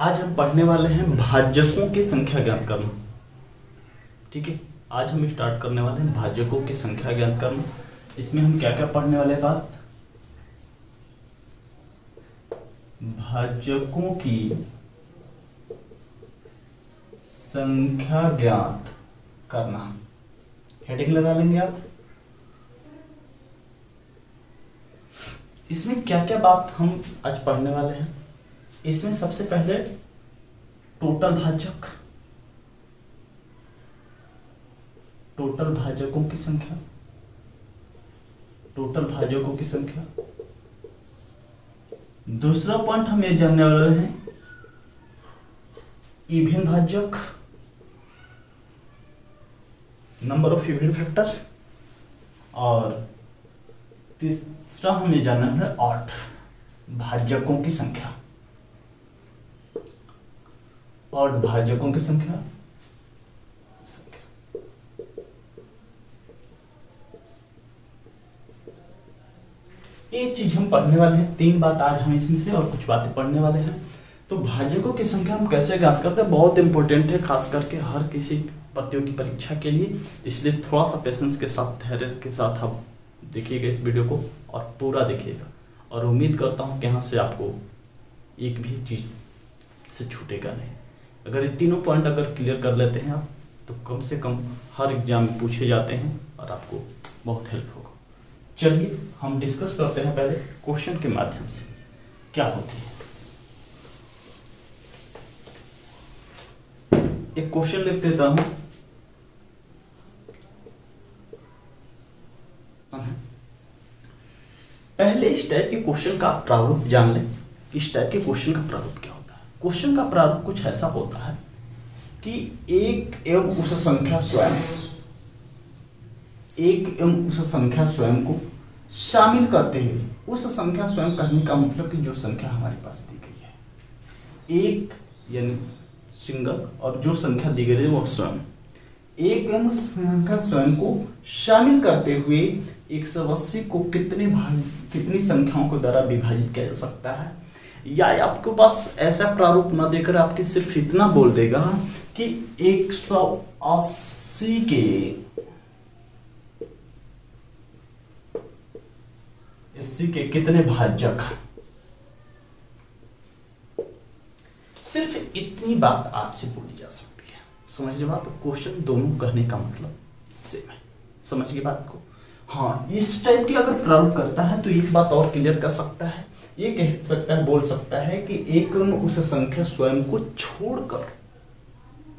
आज हम पढ़ने वाले हैं भाजकों की संख्या ज्ञात करना। ठीक है, आज हम स्टार्ट करने वाले हैं भाजकों की संख्या ज्ञात करना। इसमें हम क्या क्या पढ़ने वाले बात, भाजकों की संख्या ज्ञात करना। हेडिंग लगा लेंगे आप। इसमें क्या क्या बात हम आज पढ़ने वाले हैं। इसमें सबसे पहले टोटल भाजक, टोटल भाजकों की संख्या, टोटल भाजकों की संख्या। दूसरा पॉइंट हम ये जानने वाले हैं इवन भाजक, नंबर ऑफ इवन फैक्टर। और तीसरा हम ये जानना है ऑड भाजकों की संख्या, और भाजकों की संख्या। एक चीज हम पढ़ने वाले हैं, तीन बात आज हम इसमें से और कुछ बातें पढ़ने वाले हैं। तो भाजकों की संख्या हम कैसे ज्ञात करते हैं, बहुत इंपॉर्टेंट है, खास करके हर किसी प्रतियोगी परीक्षा के लिए। इसलिए थोड़ा सा पेशेंस के साथ, धैर्य के साथ आप देखिएगा इस वीडियो को और पूरा देखिएगा। और उम्मीद करता हूँ कि यहाँ से आपको एक भी चीज से छूटेगा नहीं। अगर ये तीनों पॉइंट अगर क्लियर कर लेते हैं आप, तो कम से कम हर एग्जाम में पूछे जाते हैं और आपको बहुत हेल्प होगा। चलिए हम डिस्कस करते हैं पहले क्वेश्चन के माध्यम से क्या होती है। एक क्वेश्चन लिख देता हूं। पहले इस टाइप के क्वेश्चन का प्रारूप जान लें। इस टाइप के क्वेश्चन का प्रारूप क्या होता है। क्वेश्चन का प्रारूप कुछ ऐसा होता है कि एक एवं उस संख्या स्वयं, एक एवं उस संख्या स्वयं को शामिल करते हुए, उस संख्या स्वयं कहने का मतलब कि जो संख्या हमारे पास दी गई है, एक यानी सिंगल, और जो संख्या दी गई है वो स्वयं, एक एवं संख्या स्वयं को शामिल करते हुए 180 को कितनी संख्याओं को द्वारा विभाजित किया जा सकता है। या आपके पास ऐसा प्रारूप न देकर आपके सिर्फ इतना बोल देगा कि 180 के कितने भाजक। सिर्फ इतनी बात आपसे बोली जा सकती है। समझ रहे बात, क्वेश्चन दोनों कहने का मतलब सेम है। समझ गए बात को। हाँ, इस टाइप की अगर प्रारूप करता है तो एक बात और क्लियर कर सकता है, ये कह सकता है, बोल सकता है कि एक उस संख्या स्वयं को छोड़कर,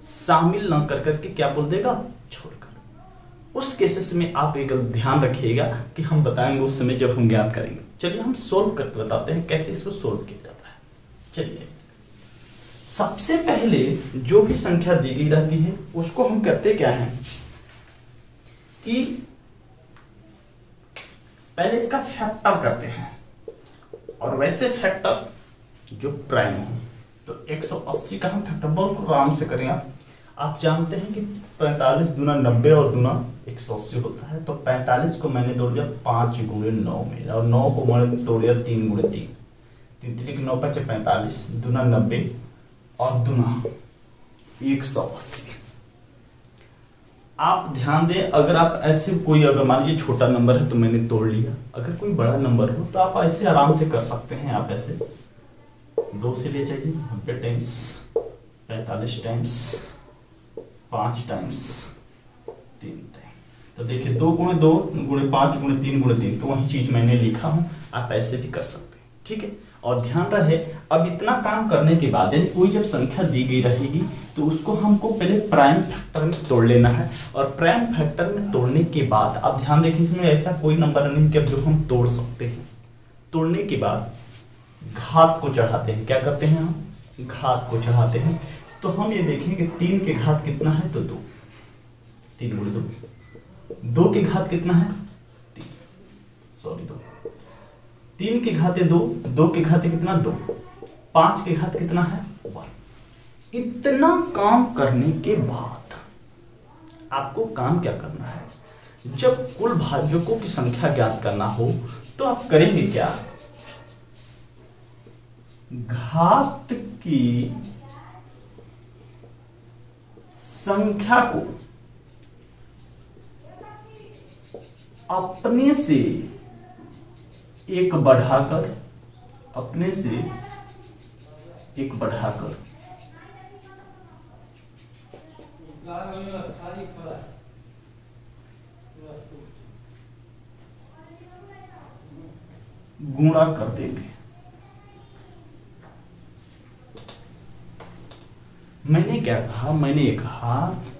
शामिल न कर करके क्या बोल देगा, छोड़कर। उस केसेस में आप एक ध्यान रखिएगा कि हम बताएंगे उस समय जब हम ज्ञात करेंगे। चलिए हम सोल्व करके बताते हैं कैसे इसको सोल्व किया जाता है। चलिए सबसे पहले जो भी संख्या दी गई रहती है उसको हम करते क्या है कि पहले इसका फैक्टर करते हैं, और वैसे फैक्टर जो प्राइम हो। तो 180 का हम फैक्टर बहुत आराम से करें। आप जानते हैं कि 45 दूना 90 और दूना 180 होता है। तो 45 को मैंने तोड़ दिया 5 गुणे 9 में, और 9 को मैंने तोड़ दिया 3 गुणे 3, 3 3 9 5 45 दूना 90 और दूना 180। आप ध्यान दें, अगर आप ऐसे कोई, अगर मान लीजिए छोटा नंबर है तो मैंने तोड़ लिया, अगर कोई बड़ा नंबर हो तो आप ऐसे आराम से कर सकते हैं। आप ऐसे 2 से ले जाइए, 90 टाइम्स 45 टाइम्स 5 टाइम्स 3 टाइम्स। तो देखिए 2 गुणे 2 गुणे 5 गुणे 3 गुणे 3, तो वही चीज मैंने लिखा हूं, आप ऐसे भी कर सकते हैं। ठीक है, और ध्यान रहे अब इतना काम करने के बाद, यानी कोई जब संख्या दी गई रहेगी तो उसको हमको पहले प्राइम फैक्टर में तोड़ लेना है। और प्राइम फैक्टर में तोड़ने के बाद अब ध्यान देखिए, इसमें ऐसा कोई नंबर नहीं कि जो हम तोड़ सकते हैं। तोड़ने के बाद घात को चढ़ाते हैं। क्या करते हैं हम, घात को चढ़ाते हैं। तो हम ये देखेंगे 3 के घात कितना है, तो 2, 3 गुणे 2, 2 के घात कितना है 3, सॉरी 2, 3 के घाते 2, 2 के घाते कितना 2, 5 के घात कितना है 1। इतना काम करने के बाद आपको काम क्या करना है, जब कुल भाजकों की संख्या ज्ञात करना हो तो आप करेंगे क्या, घात की संख्या को अपने से एक बढ़ाकर गुणा कर देंगे। मैंने क्या कहा, मैंने कहा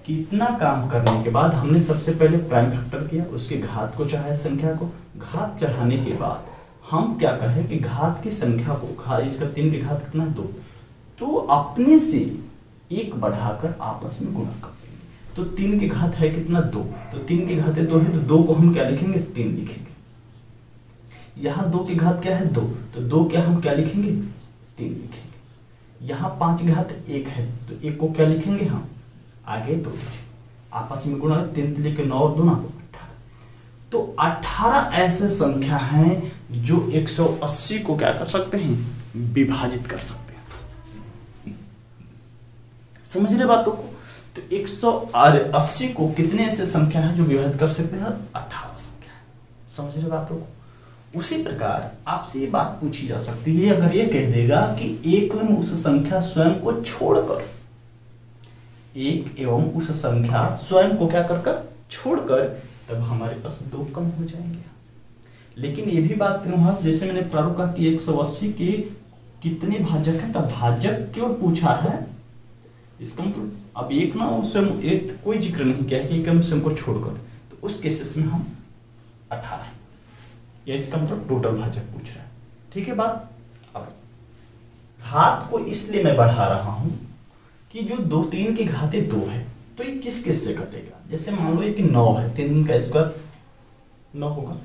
कि इतना काम करने के बाद हमने सबसे पहले प्राइम फैक्टर किया, उसके घात को चढ़ाया, संख्या को घात चढ़ाने के बाद हम क्या कहे कि घात की संख्या को इसका 3 की घात कितना है 2, तो अपने से एक बढ़ाकर आपस में गुणा कर देंगे। तो 3 की घात है कितना 2, तो 3 की घात 2 है, तो 2 को हम क्या लिखेंगे 3 लिखेंगे। यहाँ 2 की घात क्या है 2, तो 2 क्या हम क्या लिखेंगे 3 लिखेंगे। यहाँ 5 की घात 1 है, तो 1 को क्या लिखेंगे हम आगे 2 लिखेंगे। आपस में गुणा 3 लिखे 9 और 2 18। तो 18 ऐसे संख्या हैं जो 180 को क्या कर सकते हैं, विभाजित कर सकते हैं। समझ रहे बातों को? तो 180 को कितने ऐसे संख्या है जो विभाजित कर सकते हैं, 18 संख्या है। समझ रहे बातों को? उसी प्रकार आपसे ये बात पूछी जा सकती है, अगर ये कह देगा कि एक एवं उस संख्या स्वयं को छोड़कर, एक एवं उस संख्या स्वयं को क्या कर छोड़कर, तब हमारे पास 2 कम हो जाएंगे यहाँ से। लेकिन ये भी बात वहां जैसे मैंने प्रारूप कहा कि 180 के कितने भाजक है, तब भाजक क्यों पूछा है, इसका मतलब अब एक ना स्वयं एक कोई जिक्र नहीं किया है कि एक स्वयं को छोड़कर, तो उस केसेस में हम 18 या इसका मतलब टोटल भाजक पूछ रहा है। ठीक है बात। अब घात को इसलिए मैं बढ़ा रहा हूं कि जो 3 की घाते 2 है, तो ये किस किस से कटेगा। जैसे मान लो कि 9 है, 3 का स्क्वायर 9 होगा,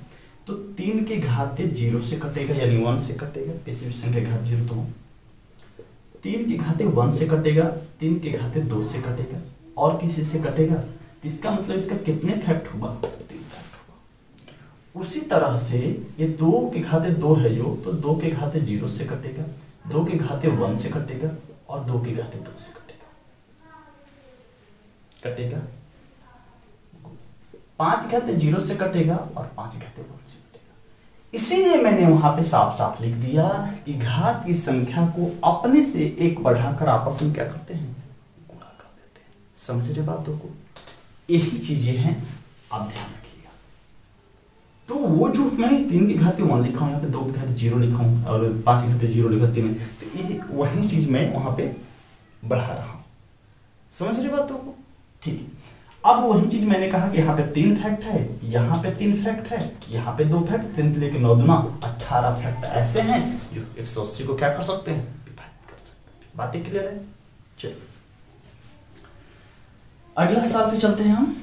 तो 3 की घाते 0 से कटेगा, यानी 1 से कटेगा। किसी भी संख्या घात 0 तो 3 की घाते 1 से कटेगा, 3 की घाते 2 से कटेगा, और किसी से कटेगा। इसका मतलब इसका कितने फैक्ट हुआ, 3 फैक्ट हुआ। उसी तरह से ये 2 की घाते 2 है जो, तो 2 के घाते 0 से कटेगा, 2 के घाते 1 से कटेगा, और 2 के घाते 2 से कटेगा। 5 घाते 0 से कटेगा, और 5 घाते 1 से कटेगा। इसीलिए मैंने वहां पे साफ साफ लिख दिया कि घात की संख्या को अपने से एक बढ़ाकर आपस में क्या करते हैं, गुणा कर देते हैं। समझ रहे बातों को? यही चीजें हैं, आप ध्यान रखिएगा। तो वो जो मैं 3 की घाते 1 लिखा हूं, यहाँ पे 2 की घाते 0 लिखा हूं, और 5 की घाते 0 लिखा 3, तो ये वही चीज मैं वहां पे बढ़ा रहा हूं। समझ रहे बातों को? ठीक है। अब वही चीज मैंने कहा कि यहाँ पे 3 फैक्ट है, यहाँ पे 3 फैक्ट है, यहाँ पे 2 फैक्ट, 3 लेके 9 दूना 18 फैक्ट ऐसे हैं जो 180 को क्या कर सकते हैं, विभाजित कर सकते हैं। बातें क्लियर है? चलिए अगला सवाल पे चलते हैं हम।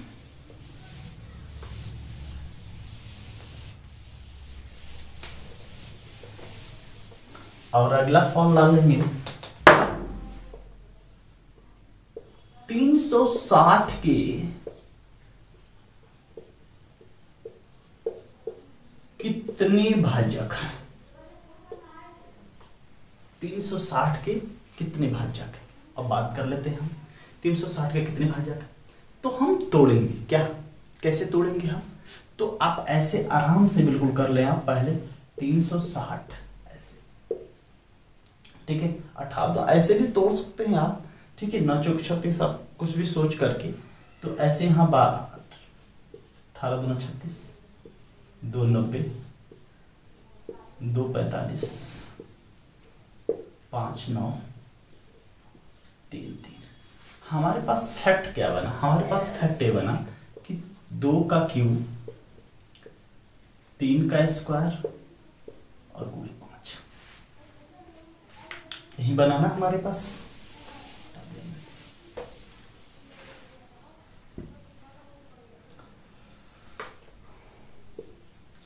और अगला फॉर्मूला लेंगे 360 के कितने भाजक हैं। 360 के कितने भाजक हैं, अब बात कर लेते हैं हम 360 के कितने भाजक हैं। तो हम तोड़ेंगे क्या, कैसे तोड़ेंगे हम, तो आप ऐसे आराम से बिल्कुल कर ले आप पहले 360 ऐसे, ठीक है। 18 ऐसे भी तोड़ सकते हैं आप, ठीक है, 9 चौक 36 आप कुछ भी सोच करके। तो ऐसे यहाँ 18 दूना 36, 2 90, 2 45, 5 9, 3 3। हमारे पास फैक्ट क्या बना, हमारे पास फैक्ट ये बना कि 2 का क्यूब, 3 का स्क्वायर और गुणे 5, यही बना ना हमारे पास।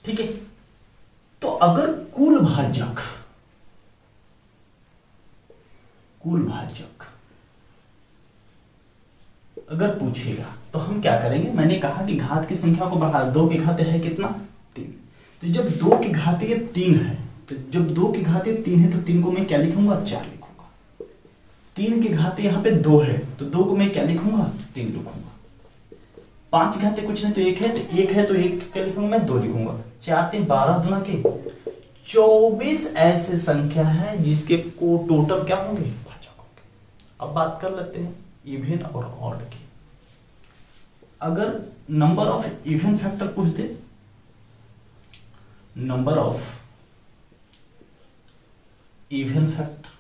ठीक है। तो अगर कुल भाजक अगर पूछेगा तो हम क्या करेंगे, मैंने कहा कि घात की संख्या को बढ़ा, 2 की घाते है कितना 3, तो जब 2 की घाते 3 है, तो जब 2 की घाते 3 है तो 3 को मैं क्या लिखूंगा 4 लिखूंगा। 3 के घाते यहाँ पे 2 है तो 2 को मैं क्या लिखूंगा 3 लिखूंगा। 5 घाते कुछ नहीं तो 1 है तो 1 है तो 1 क्या लिखूंगा मैं 2 लिखूंगा। 4 3 12 गुना के 24 ऐसे संख्या है जिसके को टोटल क्या होंगे भाजक होंगे। अब बात कर लेते हैं इवन और ऑड की। अगर नंबर ऑफ इवन फैक्टर पूछ दे, नंबर ऑफ इवन फैक्टर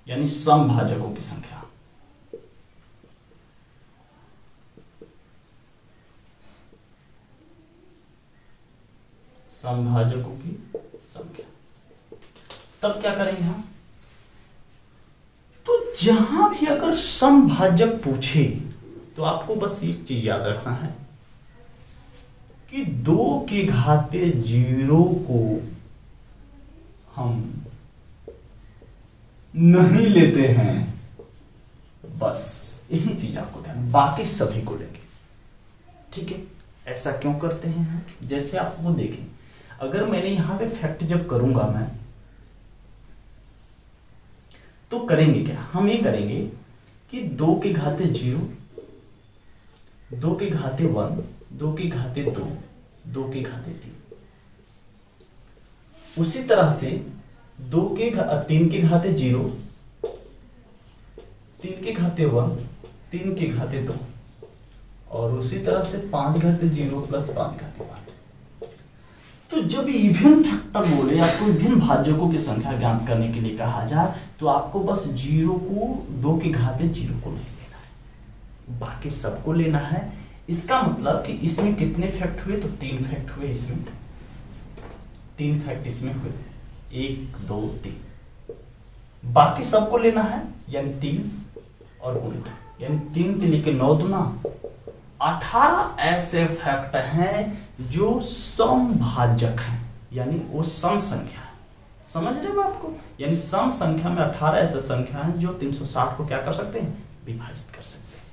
यानी समभाजकों की संख्या, समभाजकों की संख्या, तब क्या करेंगे हम? तो जहां भी अगर समभाजक पूछे तो आपको बस एक चीज याद रखना है कि 2 के घाते 0 को हम नहीं लेते हैं, बस यही चीज आपको ध्यान, बाकी सभी को लेंगे। ठीक है, ऐसा क्यों करते हैं हम? जैसे आप वो देखें, अगर मैंने यहां पे फैक्ट जब करूंगा मैं तो करेंगे क्या, हम ये करेंगे कि 2 के घाते 0, 2 के घाते 1, 2 के घाते 2, 2 के घाते 3। उसी तरह से 3 के घाते 0, 3 के घाते 1, 3 के घाते 2 और उसी तरह से 5 घाते 0 प्लस 5 घाते 1। तो जब इवन फैक्टर बोले, आपको इवन भाजकों की संख्या ज्ञात करने के लिए कहा जाए तो आपको बस 0 को 2 के घाते 0 को नहीं लेना है, बाकी सबको लेना है। इसका मतलब कि इसमें कितने फैक्ट हुए? तो 3 फैक्ट हुए, इसमें 3 फैक्ट इसमें हुए, 1 2 3, बाकी सबको लेना है यानी 3 और गुणित, यानी 3 3 के 9 दूना 18 ऐसे फैक्ट हैं जो समभाजक हैं, यानी वो सम संख्या है। समझ रहे बात को? यानी सम संख्या में 18 ऐसे संख्या हैं जो 360 को क्या कर सकते हैं? विभाजित कर सकते हैं।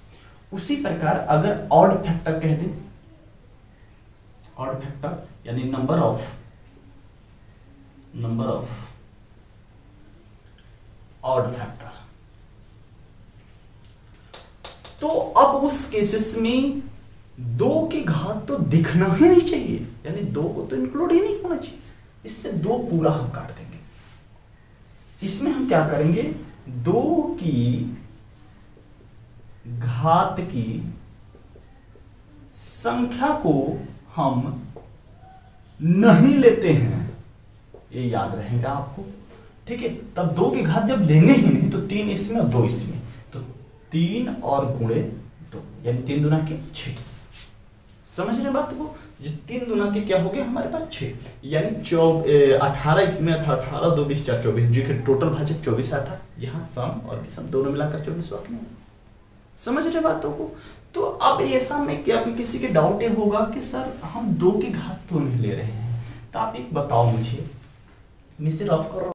उसी प्रकार अगर ऑड फैक्टर कह दें, ऑड फैक्टर यानी नंबर ऑफ ऑड फैक्टर, तो अब उस केसेस में 2 की घात तो दिखना ही नहीं चाहिए, यानी 2 को तो इंक्लूड ही नहीं होना चाहिए, इसलिए 2 पूरा हम काट देंगे। इसमें हम क्या करेंगे? 2 की घात की संख्या को हम नहीं लेते हैं, ये याद रहेगा आपको। ठीक है, तब 2 की घात जब लेंगे ही नहीं तो 3 इसमें और 2 इसमें, तो 3 और गुणे 2 यानी 3 दूना के 6। समझ रहे बात को? जो 3 दूना के क्या हो गए हमारे पास 6, यानी 18 इसमें था, 18 2 20 4 24, जो कि टोटल भाजक 24 आया था। यहाँ सम और विषम दोनों मिलाकर 24 वाक्य में। समझ रहे बातों को? तो अब ऐसा में क्या किसी के डाउट ये होगा कि सर हम 2 की घात क्यों नहीं ले रहे हैं, तो आप एक बताओ मुझे, मैं सिर्फ रफ कर